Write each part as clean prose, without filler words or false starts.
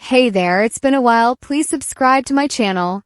Hey there, it's been a while. Please subscribe to my channel.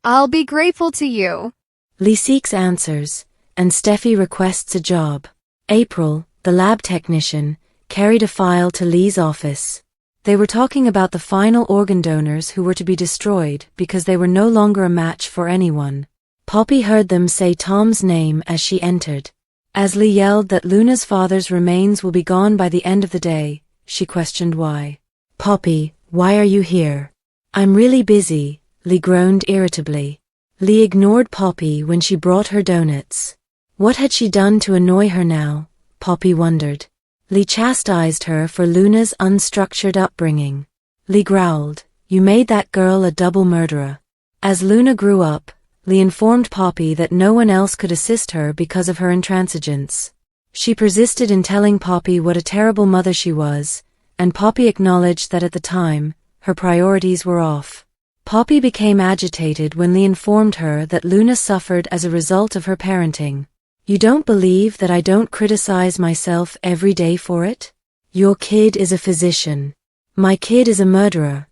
I'll be grateful to you. Lee seeks answers, and Steffy requests a job. April, the lab technician, carried a file to Lee's office. They were talking about the final organ donors who were to be destroyed because they were no longer a match for anyone. Poppy heard them say Tom's name as she entered. As Lee yelled that Luna's father's remains will be gone by the end of the day, she questioned why. "Poppy, why are you here?" "I'm really busy," Lee groaned irritably. Lee ignored Poppy when she brought her donuts. What had she done to annoy her now? Poppy wondered. Lee chastised her for Luna's unstructured upbringing. Lee growled, "You made that girl a double murderer." As Luna grew up, Lee informed Poppy that no one else could assist her because of her intransigence. She persisted in telling Poppy what a terrible mother she was, and Poppy acknowledged that at the time, her priorities were off. Poppy became agitated when Lee informed her that Luna suffered as a result of her parenting. "You don't believe that I don't criticize myself every day for it? Your kid is a physician. My kid is a murderer."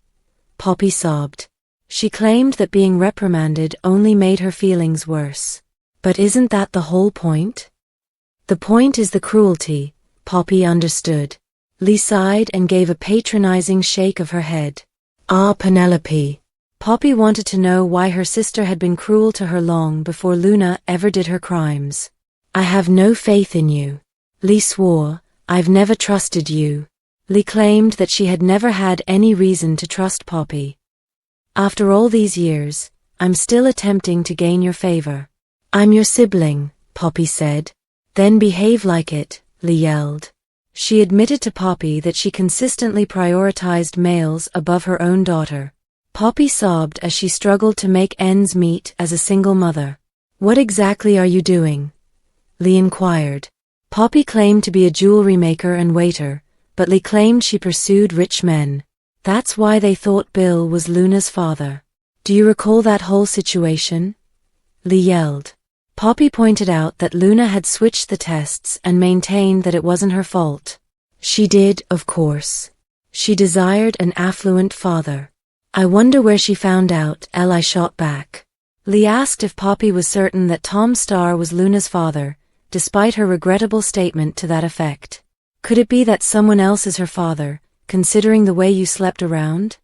Poppy sobbed. She claimed that being reprimanded only made her feelings worse. But isn't that the whole point? The point is the cruelty, Poppy understood. Lee sighed and gave a patronizing shake of her head. "Ah, Penelope." Poppy wanted to know why her sister had been cruel to her long before Luna ever did her crimes. "I have no faith in you." Lee swore, "I've never trusted you." Lee claimed that she had never had any reason to trust Poppy. "After all these years, I'm still attempting to gain your favor." "I'm your sibling," Poppy said. "Then behave like it," Lee yelled. She admitted to Poppy that she consistently prioritized males above her own daughter. Poppy sobbed as she struggled to make ends meet as a single mother. "What exactly are you doing?" Lee inquired. Poppy claimed to be a jewelry maker and waiter, but Lee claimed she pursued rich men. That's why they thought Bill was Luna's father. "Do you recall that whole situation?" Lee yelled. Poppy pointed out that Luna had switched the tests and maintained that it wasn't her fault. "She did, of course. She desired an affluent father. I wonder where she found out," Eli shot back. Lee asked if Poppy was certain that Tom Starr was Luna's father, despite her regrettable statement to that effect. "Could it be that someone else is her father, considering the way you slept around?"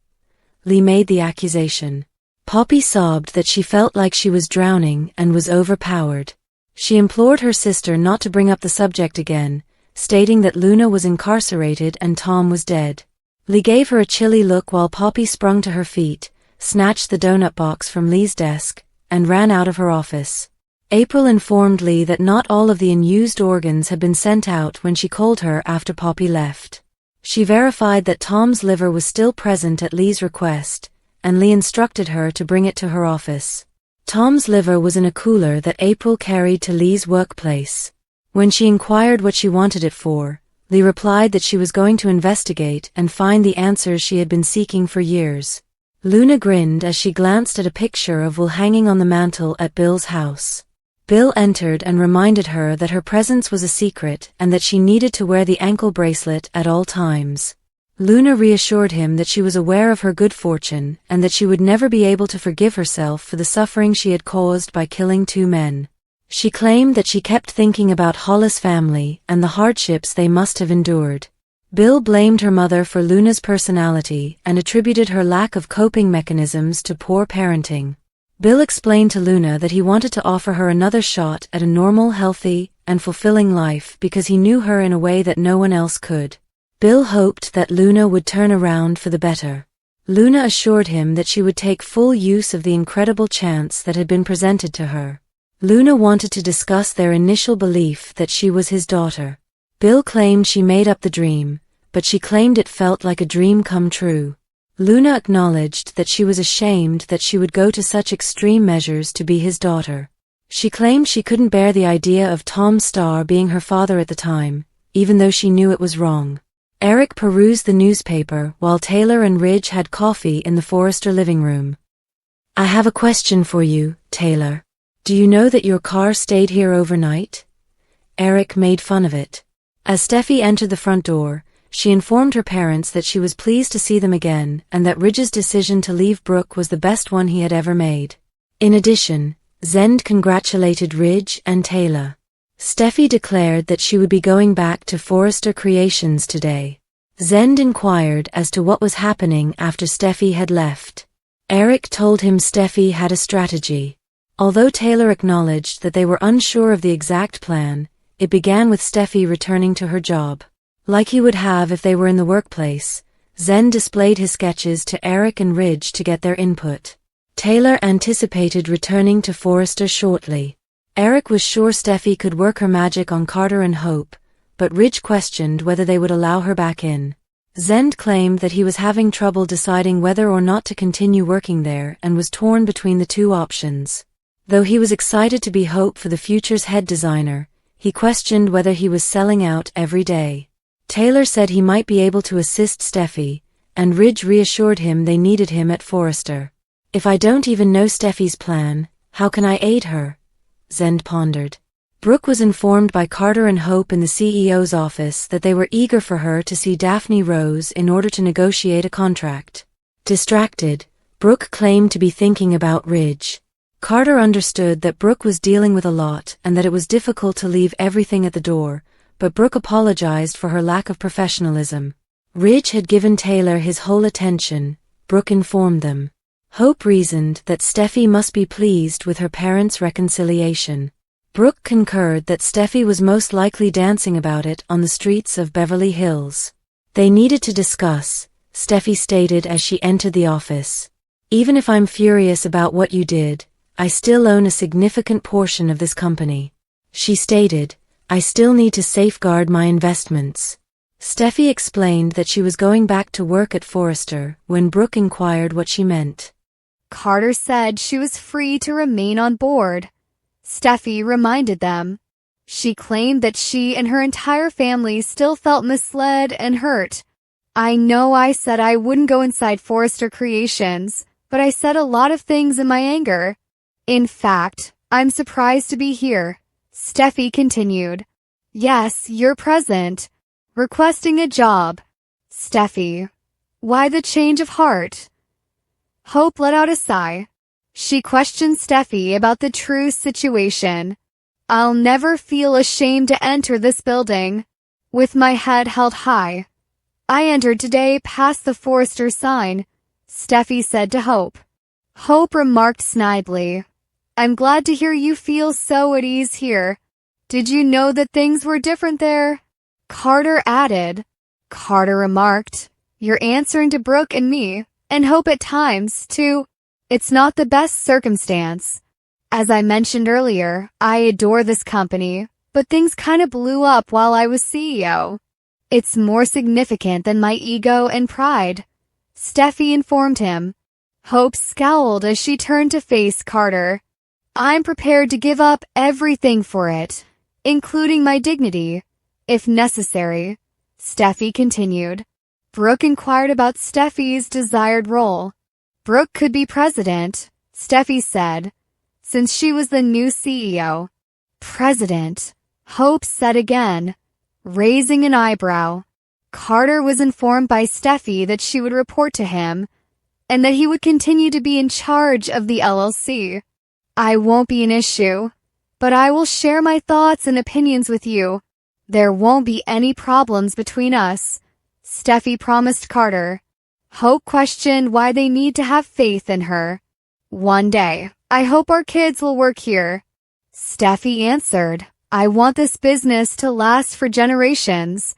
Lee made the accusation. Poppy sobbed that she felt like she was drowning and was overpowered. She implored her sister not to bring up the subject again, stating that Luna was incarcerated and Tom was dead. Lee gave her a chilly look while Poppy sprung to her feet, snatched the donut box from Lee's desk, and ran out of her office. April informed Lee that not all of the unused organs had been sent out when she called her after Poppy left. She verified that Tom's liver was still present at Lee's request, and Lee instructed her to bring it to her office. Tom's liver was in a cooler that April carried to Lee's workplace. When she inquired what she wanted it for, Lee replied that she was going to investigate and find the answers she had been seeking for years. Luna grinned as she glanced at a picture of Will hanging on the mantel at Bill's house. Bill entered and reminded her that her presence was a secret and that she needed to wear the ankle bracelet at all times. Luna reassured him that she was aware of her good fortune and that she would never be able to forgive herself for the suffering she had caused by killing 2 men. She claimed that she kept thinking about Hollis' family and the hardships they must have endured. Bill blamed her mother for Luna's personality and attributed her lack of coping mechanisms to poor parenting. Bill explained to Luna that he wanted to offer her another shot at a normal, healthy, and fulfilling life because he knew her in a way that no one else could. Bill hoped that Luna would turn around for the better. Luna assured him that she would take full use of the incredible chance that had been presented to her. Luna wanted to discuss their initial belief that she was his daughter. Bill claimed she made up the dream, but she claimed it felt like a dream come true. Luna acknowledged that she was ashamed that she would go to such extreme measures to be his daughter. She claimed she couldn't bear the idea of Tom Starr being her father at the time, even though she knew it was wrong. Eric perused the newspaper while Taylor and Ridge had coffee in the Forrester living room. "I have a question for you, Taylor. Do you know that your car stayed here overnight?" Eric made fun of it. As Steffy entered the front door, she informed her parents that she was pleased to see them again and that Ridge's decision to leave Brooke was the best one he had ever made. In addition, Zend congratulated Ridge and Taylor. Steffy declared that she would be going back to Forrester Creations today. Zend inquired as to what was happening after Steffy had left. Eric told him Steffy had a strategy. Although Taylor acknowledged that they were unsure of the exact plan, it began with Steffy returning to her job. Like he would have if they were in the workplace, Zend displayed his sketches to Eric and Ridge to get their input. Taylor anticipated returning to Forrester shortly. Eric was sure Steffy could work her magic on Carter and Hope, but Ridge questioned whether they would allow her back in. Zend claimed that he was having trouble deciding whether or not to continue working there and was torn between the two options. Though he was excited to be Hope for the future's head designer, he questioned whether he was selling out every day. Taylor said he might be able to assist Steffy, and Ridge reassured him they needed him at Forrester. "If I don't even know Steffy's plan, how can I aid her?" Zend pondered. Brooke was informed by Carter and Hope in the CEO's office that they were eager for her to see Daphne Rose in order to negotiate a contract. Distracted, Brooke claimed to be thinking about Ridge. Carter understood that Brooke was dealing with a lot and that it was difficult to leave everything at the door, but Brooke apologized for her lack of professionalism. Ridge had given Taylor his whole attention, Brooke informed them. Hope reasoned that Steffy must be pleased with her parents' reconciliation. Brooke concurred that Steffy was most likely dancing about it on the streets of Beverly Hills. They needed to discuss, Steffy stated as she entered the office. "Even if I'm furious about what you did, I still own a significant portion of this company," she stated. "I still need to safeguard my investments." Steffy explained that she was going back to work at Forrester when Brooke inquired what she meant. Carter said she was free to remain on board. Steffy reminded them. She claimed that she and her entire family still felt misled and hurt. "I know I said I wouldn't go inside Forrester Creations, but I said a lot of things in my anger. In fact, I'm surprised to be here," Steffy continued. "Yes, you're present. Requesting a job." Steffy. "Why the change of heart?" Hope let out a sigh. She questioned Steffy about the true situation. "I'll never feel ashamed to enter this building. With my head held high. I entered today past the Forrester sign," Steffy said to Hope. Hope remarked snidely, "I'm glad to hear you feel so at ease here. Did you know that things were different there?" Carter added. Carter remarked, "You're answering to Brooke and me, and Hope at times, too. It's not the best circumstance. As I mentioned earlier, I adore this company, but things kind of blew up while I was CEO. It's more significant than my ego and pride," Steffy informed him. Hope scowled as she turned to face Carter. "I'm prepared to give up everything for it, including my dignity, if necessary," Steffy continued. Brooke inquired about Steffy's desired role. Brooke could be president, Steffy said, since she was the new CEO. "President," Hope said again, raising an eyebrow. Carter was informed by Steffy that she would report to him, and that he would continue to be in charge of the LLC. "I won't be an issue, but I will share my thoughts and opinions with you. There won't be any problems between us," Steffy promised Carter. Hope questioned why they need to have faith in her. "One day, I hope our kids will work here," Steffy answered. "I want this business to last for generations."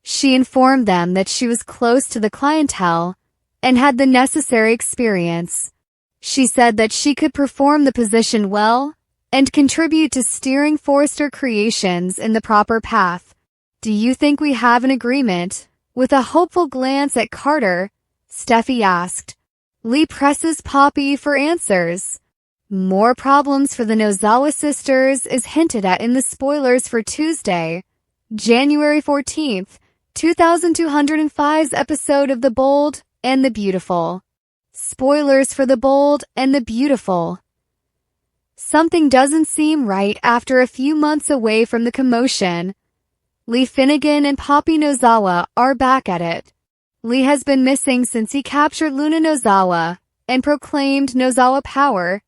She informed them that she was close to the clientele and had the necessary experience. She said that she could perform the position well and contribute to steering Forrester Creations in the proper path. "Do you think we have an agreement?" With a hopeful glance at Carter, Steffy asked. Lee presses Poppy for answers. More problems for the Nozawa sisters is hinted at in the spoilers for Tuesday, January 14th, 2205's episode of The Bold and the Beautiful. Spoilers for The Bold and the Beautiful. Something doesn't seem right after a few months away from the commotion. Lee Finnegan and Poppy Nozawa are back at it. Lee has been missing since he captured Luna Nozawa and proclaimed Nozawa power.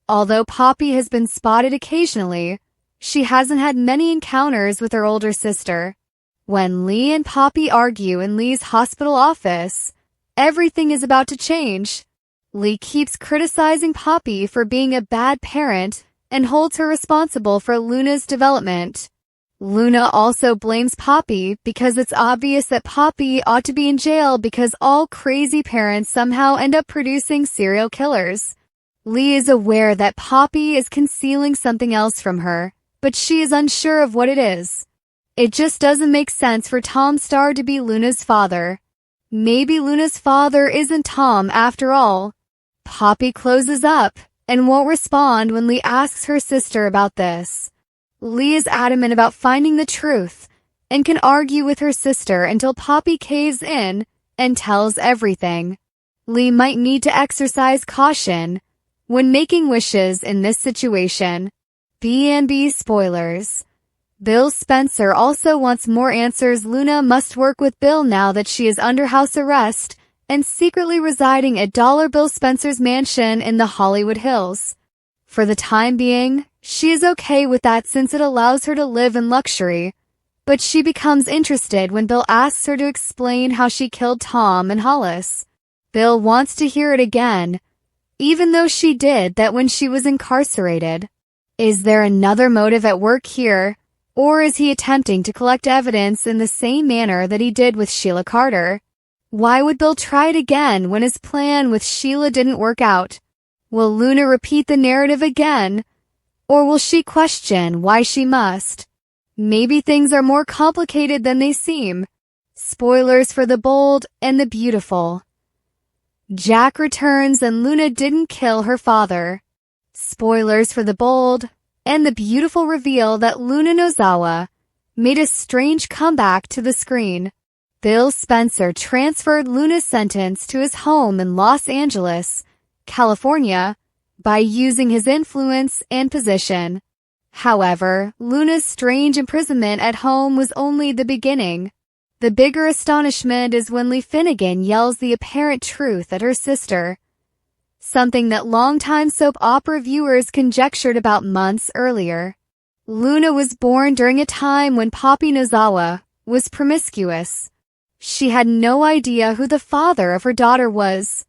Although Poppy has been spotted occasionally, she hasn't had many encounters with her older sister. When Lee and Poppy argue in Lee's hospital office, everything is about to change. Lee keeps criticizing Poppy for being a bad parent and holds her responsible for Luna's development. Luna also blames Poppy because it's obvious that Poppy ought to be in jail because all crazy parents somehow end up producing serial killers. Lee is aware that Poppy is concealing something else from her, but she is unsure of what it is. It just doesn't make sense for Tom Starr to be Luna's father. Maybe Luna's father isn't Tom after all. Poppy closes up and won't respond when Lee asks her sister about this. Lee is adamant about finding the truth and can argue with her sister until Poppy caves in and tells everything. Lee might need to exercise caution when making wishes in this situation. B&B spoilers. Bill Spencer also wants more answers. Luna must work with Bill now that she is under house arrest and secretly residing at Bill Spencer's mansion in the Hollywood Hills. For the time being, she is okay with that since it allows her to live in luxury, but she becomes interested when Bill asks her to explain how she killed Tom and Hollis. Bill wants to hear it again, even though she did that when she was incarcerated. Is there another motive at work here, or is he attempting to collect evidence in the same manner that he did with Sheila Carter? Why would Bill try it again when his plan with Sheila didn't work out? Will Luna repeat the narrative again? Or will she question why she must? Maybe things are more complicated than they seem. Spoilers for The Bold and the Beautiful. Jack returns and Luna didn't kill her father. Spoilers for The Bold and the Beautiful reveal that Luna Nozawa made a strange comeback to the screen. Bill Spencer transferred Luna's sentence to his home in Los Angeles, California, by using his influence and position. However, Luna's strange imprisonment at home was only the beginning. The bigger astonishment is when Lee Finnegan yells the apparent truth at her sister, something that longtime soap opera viewers conjectured about months earlier. Luna was born during a time when Poppy Nozawa was promiscuous. She had no idea who the father of her daughter was.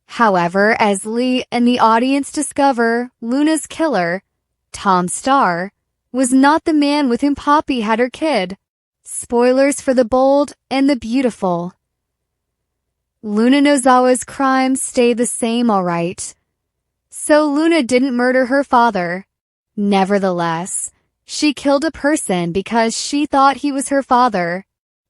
However, as Lee and the audience discover, Luna's killer, Tom Starr, was not the man with whom Poppy had her kid. Spoilers for The Bold and the Beautiful. Luna Nozawa's crimes stay the same, alright. So Luna didn't murder her father. Nevertheless, she killed a person because she thought he was her father.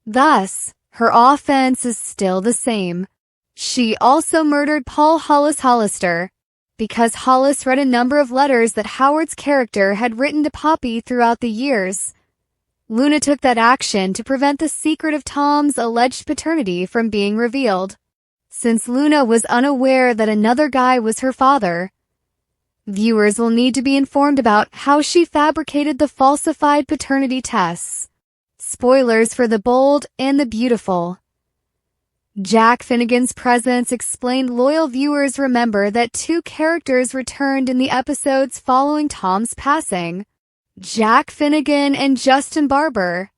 Thus, her offense is still the same. She also murdered Paul Hollister because Hollis read a number of letters that Howard's character had written to Poppy throughout the years. Luna took that action to prevent the secret of Tom's alleged paternity from being revealed. Since Luna was unaware that another guy was her father, viewers will need to be informed about how she fabricated the falsified paternity tests. Spoilers for The Bold and the Beautiful. Jack Finnegan's presence explained. Loyal viewers remember that two characters returned in the episodes following Tom's passing: Jack Finnegan and Justin Barber.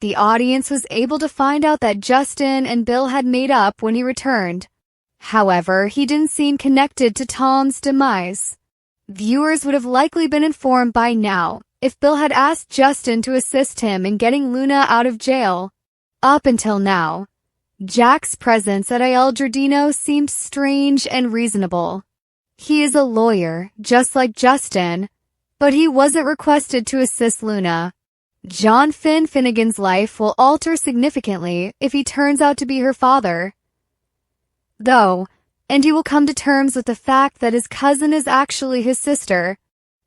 The audience was able to find out that Justin and Bill had made up when he returned. However, he didn't seem connected to Tom's demise. Viewers would have likely been informed by now if Bill had asked Justin to assist him in getting Luna out of jail. Up until now, Jack's presence at El Giardino seemed strange and reasonable. He is a lawyer, just like Justin, but he wasn't requested to assist Luna. John Finnegan's life will alter significantly if he turns out to be her father, though, and he will come to terms with the fact that his cousin is actually his sister.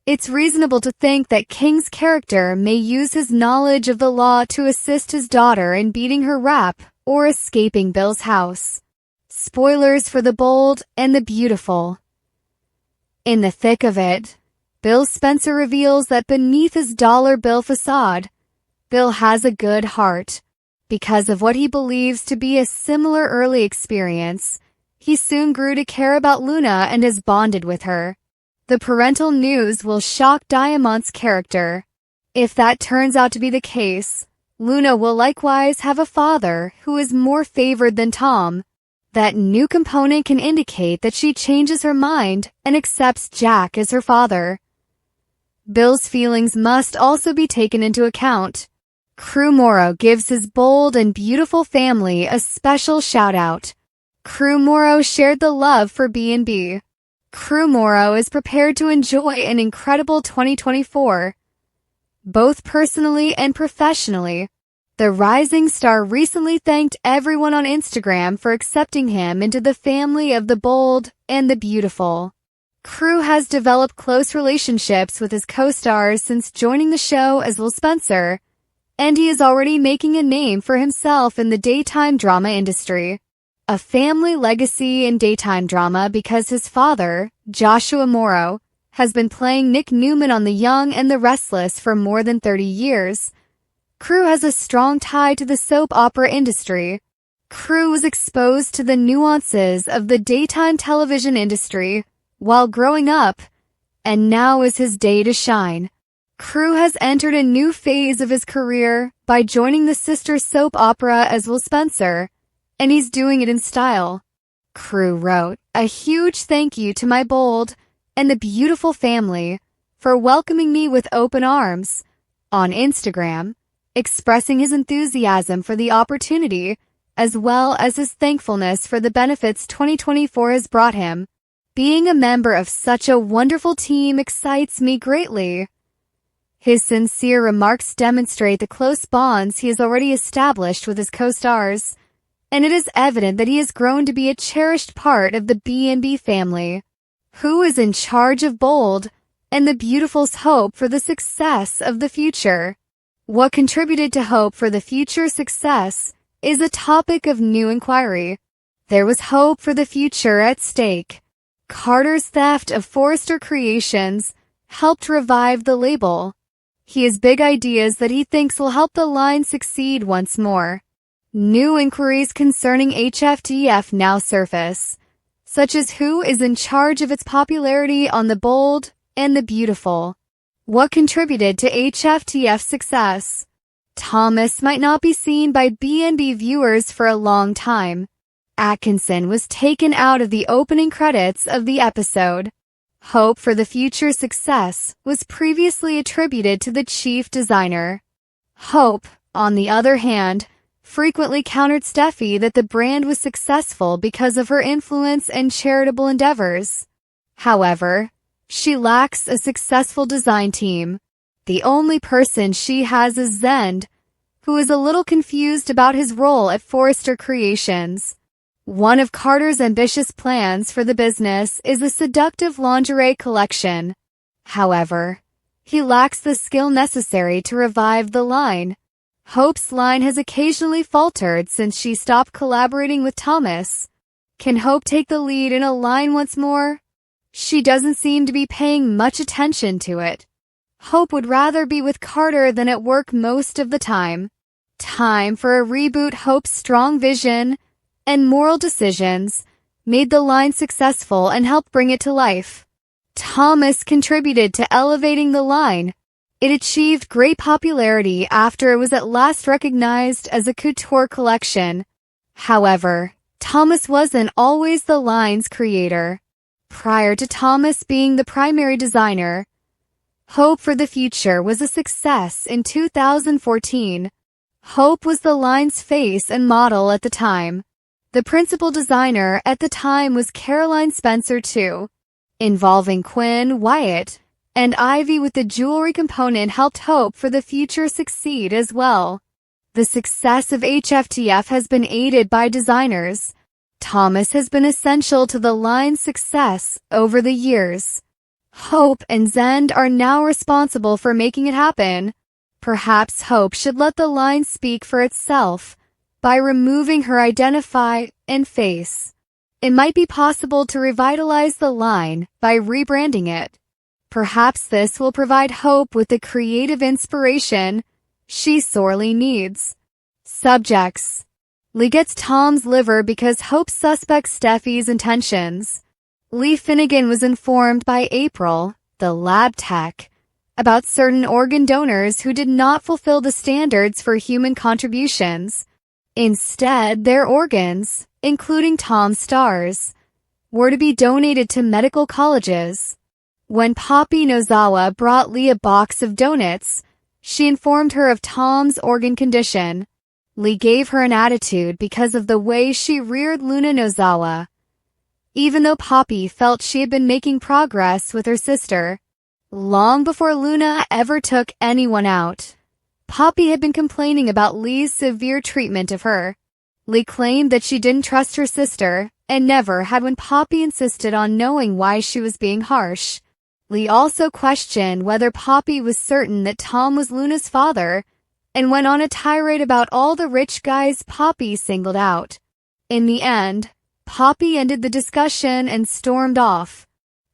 It's reasonable to think that King's character may use his knowledge of the law to assist his daughter in beating her rap or escaping Bill's house. Spoilers for The Bold and the Beautiful. In the thick of it, Bill Spencer reveals that beneath his dollar bill facade, Bill has a good heart. Because of what he believes to be a similar early experience, he soon grew to care about Luna and has bonded with her. The parental news will shock Diamant's character. If that turns out to be the case, Luna will likewise have a father who is more favored than Tom. That new component can indicate that she changes her mind and accepts Jack as her father. Bill's feelings must also be taken into account. Crew Morrow gives his bold and beautiful family a special shout-out. Crew Morrow shared the love for B&B. Crew Morrow is prepared to enjoy an incredible 2024. Both personally and professionally, the rising star recently thanked everyone on Instagram for accepting him into the family of the bold and the beautiful. Crew has developed close relationships with his co-stars since joining the show as Will Spencer, and he is already making a name for himself in the daytime drama industry. A family legacy in daytime drama because his father, Joshua Morrow, has been playing Nick Newman on The Young and the Restless for more than 30 years. Crew has a strong tie to the soap opera industry. Crew was exposed to the nuances of the daytime television industry while growing up, and now is his day to shine. Crew has entered a new phase of his career by joining the sister soap opera as Will Spencer, and he's doing it in style. Crew wrote, "A huge thank you to my bold and the beautiful family for welcoming me with open arms," on Instagram, expressing his enthusiasm for the opportunity as well as his thankfulness for the benefits 2024 has brought him. "Being a member of such a wonderful team excites me greatly." His sincere remarks demonstrate the close bonds he has already established with his co-stars, and it is evident that he has grown to be a cherished part of the B&B family. Who is in charge of Bold and the Beautiful's hope for the success of the future? What contributed to hope for the future success is a topic of new inquiry. There was hope for the future at stake. Carter's theft of Forrester Creations helped revive the label. He has big ideas that he thinks will help the line succeed once more. New inquiries concerning HFTF now surface, such as who is in charge of its popularity on the Bold and the Beautiful. What contributed to HFTF's success? Thomas might not be seen by B&B viewers for a long time. Atkinson was taken out of the opening credits of the episode. Hope for the future success was previously attributed to the chief designer. Hope, on the other hand, frequently countered Steffy that the brand was successful because of her influence and charitable endeavors. However, she lacks a successful design team. The only person she has is Zend, who is a little confused about his role at Forrester Creations. One of Carter's ambitious plans for the business is a seductive lingerie collection. However, he lacks the skill necessary to revive the line. Hope's line has occasionally faltered since she stopped collaborating with Thomas. Can Hope take the lead in a line once more? She doesn't seem to be paying much attention to it. Hope would rather be with Carter than at work most of the time. Time for a reboot. Hope's strong vision and moral decisions made the line successful and helped bring it to life. Thomas contributed to elevating the line. It achieved great popularity after it was at last recognized as a couture collection. However, Thomas wasn't always the line's creator. Prior to Thomas being the primary designer, Hope for the Future was a success in 2014. Hope was the line's face and model at the time. The principal designer at the time was Caroline Spencer too. Involving Quinn, Wyatt, and Ivy with the jewelry component helped Hope for the Future succeed as well. The success of HFTF has been aided by designers. Thomas has been essential to the line's success over the years. Hope and Zend are now responsible for making it happen. Perhaps Hope should let the line speak for itself by removing her identify and face. It might be possible to revitalize the line by rebranding it. Perhaps this will provide Hope with the creative inspiration she sorely needs. Subjects. Lee gets Tom's liver because Hope suspects Steffi's intentions. Lee Finnegan was informed by April, the lab tech, about certain organ donors who did not fulfill the standards for human contributions. Instead, their organs, including Tom's stars, were to be donated to medical colleges. When Poppy Nozawa brought Lee a box of donuts, she informed her of Tom's organ condition. Lee gave her an attitude because of the way she reared Luna Nozawa, even though Poppy felt she had been making progress with her sister. Long before Luna ever took anyone out, Poppy had been complaining about Lee's severe treatment of her. Lee claimed that she didn't trust her sister, and never had when Poppy insisted on knowing why she was being harsh. Lee also questioned whether Poppy was certain that Tom was Luna's father, and went on a tirade about all the rich guys Poppy singled out. In the end, Poppy ended the discussion and stormed off.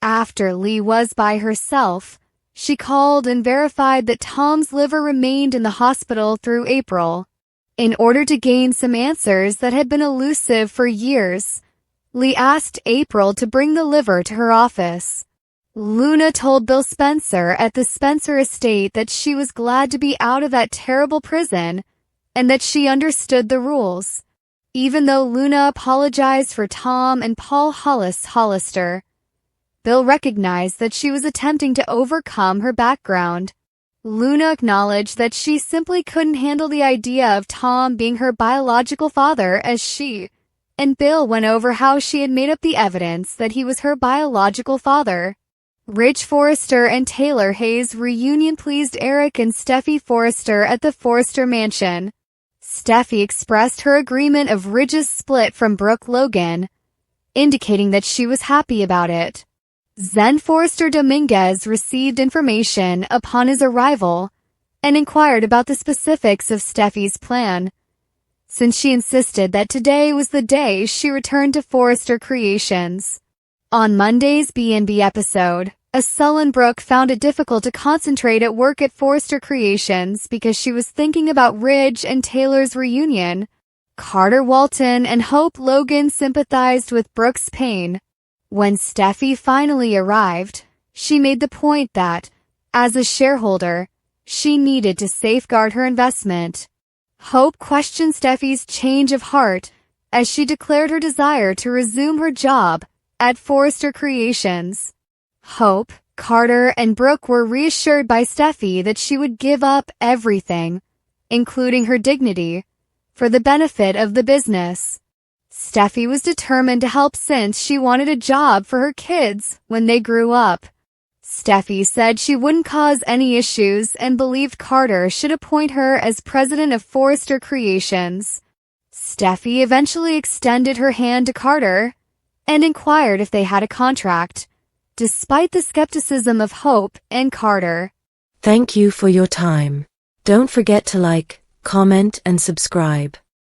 After Lee was by herself, she called and verified that Tom's liver remained in the hospital through April. In order to gain some answers that had been elusive for years, Lee asked April to bring the liver to her office. Luna told Bill Spencer at the Spencer estate that she was glad to be out of that terrible prison and that she understood the rules. Even though Luna apologized for Tom and Paul Hollister, Bill recognized that she was attempting to overcome her background. Luna acknowledged that she simply couldn't handle the idea of Tom being her biological father as she, and Bill went over how she had made up the evidence that he was her biological father. Ridge Forrester and Taylor Hayes' reunion pleased Eric and Steffy Forrester at the Forrester mansion. Steffy expressed her agreement of Ridge's split from Brooke Logan, indicating that she was happy about it. Zen Forrester Dominguez received information upon his arrival and inquired about the specifics of Steffi's plan, since she insisted that today was the day she returned to Forrester Creations. On Monday's B&B episode, a sullen Brooke found it difficult to concentrate at work at Forrester Creations because she was thinking about Ridge and Taylor's reunion. Carter Walton and Hope Logan sympathized with Brooke's pain. When Steffy finally arrived, she made the point that, as a shareholder, she needed to safeguard her investment. Hope questioned Steffi's change of heart as she declared her desire to resume her job at Forrester Creations. Hope, Carter, and Brooke were reassured by Steffy that she would give up everything, including her dignity, for the benefit of the business. Steffy was determined to help since she wanted a job for her kids when they grew up. Steffy said she wouldn't cause any issues and believed Carter should appoint her as president of Forrester Creations. Steffy eventually extended her hand to Carter and inquired if they had a contract, despite the skepticism of Hope and Carter. Thank you for your time. Don't forget to like, comment, and subscribe.